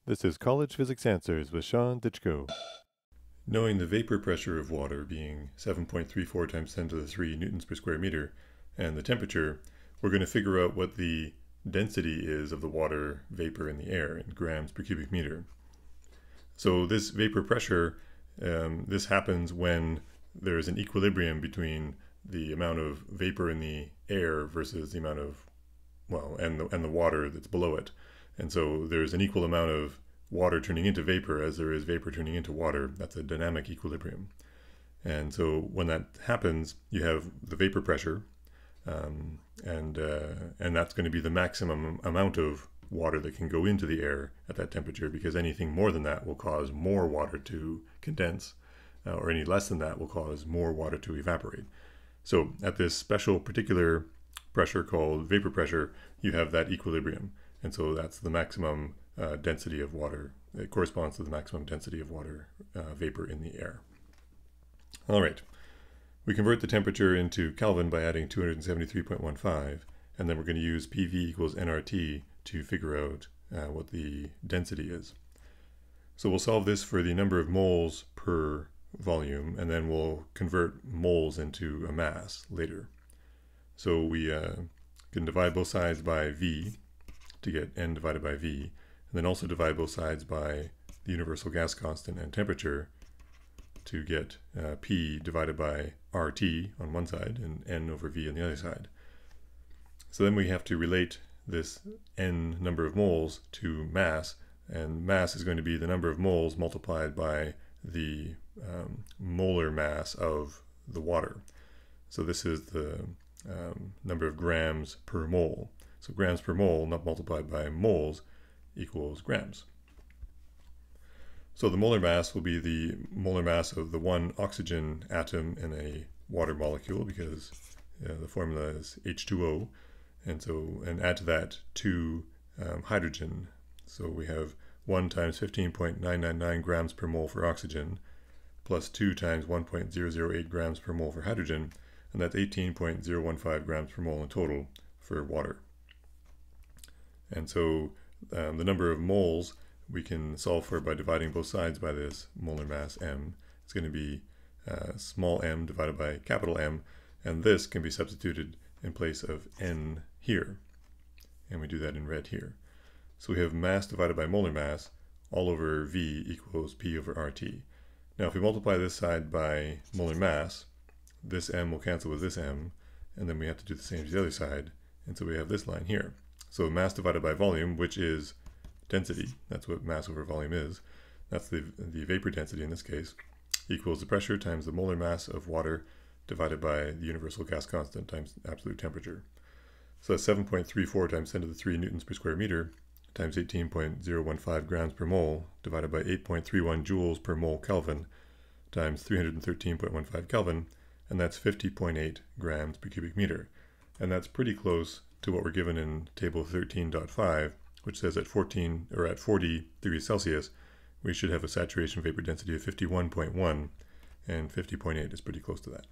This is College Physics Answers with Sean Ditchko. Knowing the vapor pressure of water being 7.34 times 10 to the 3 newtons per square meter and the temperature, we're going to figure out what the density is of the water vapor in the air in grams per cubic meter. So this vapor pressure, this happens when there's an equilibrium between the amount of vapor in the air versus the amount of, and the water that's below it. And so there's an equal amount of water turning into vapor as there is vapor turning into water. That's a dynamic equilibrium. And so when that happens, you have the vapor pressure, and that's going to be the maximum amount of water that can go into the air at that temperature, because anything more than that will cause more water to condense, or any less than that will cause more water to evaporate. So at this special particular pressure called vapor pressure, you have that equilibrium. And so that's the maximum density of water. It corresponds to the maximum density of water vapor in the air. All right. We convert the temperature into Kelvin by adding 273.15, and then we're going to use PV equals nRT to figure out what the density is. So we'll solve this for the number of moles per volume, and then we'll convert moles into a mass later. So we can divide both sides by V to get N divided by V, and then also divide both sides by the universal gas constant and temperature to get P divided by RT on one side and N over V on the other side. So then we have to relate this N number of moles to mass, and mass is going to be the number of moles multiplied by the molar mass of the water. So this is the number of grams per mole. So grams per mole, not multiplied by moles, equals grams. So the molar mass will be the molar mass of the one oxygen atom in a water molecule, because the formula is H2O, and add to that 2 hydrogen. So we have 1 times 15.999 grams per mole for oxygen, plus 2 times 1.008 grams per mole for hydrogen, and that's 18.015 grams per mole in total for water. And so the number of moles we can solve for by dividing both sides by this molar mass m. It's going to be small m divided by capital M, and this can be substituted in place of n here. And we do that in red here. So we have mass divided by molar mass all over V equals P over RT. Now if we multiply this side by molar mass, this m will cancel with this m, and then we have to do the same to the other side, and so we have this line here. So mass divided by volume, which is density, that's what mass over volume is, that's the vapor density in this case, equals the pressure times the molar mass of water divided by the universal gas constant times absolute temperature. So that's 7.34 times 10 to the 3 newtons per square meter times 18.015 grams per mole divided by 8.31 joules per mole Kelvin times 313.15 Kelvin, and that's 50.8 grams per cubic meter. And that's pretty close to what we're given in table 13.5, which says at 40 degrees Celsius, we should have a saturation vapor density of 51.1, and 50.8 is pretty close to that.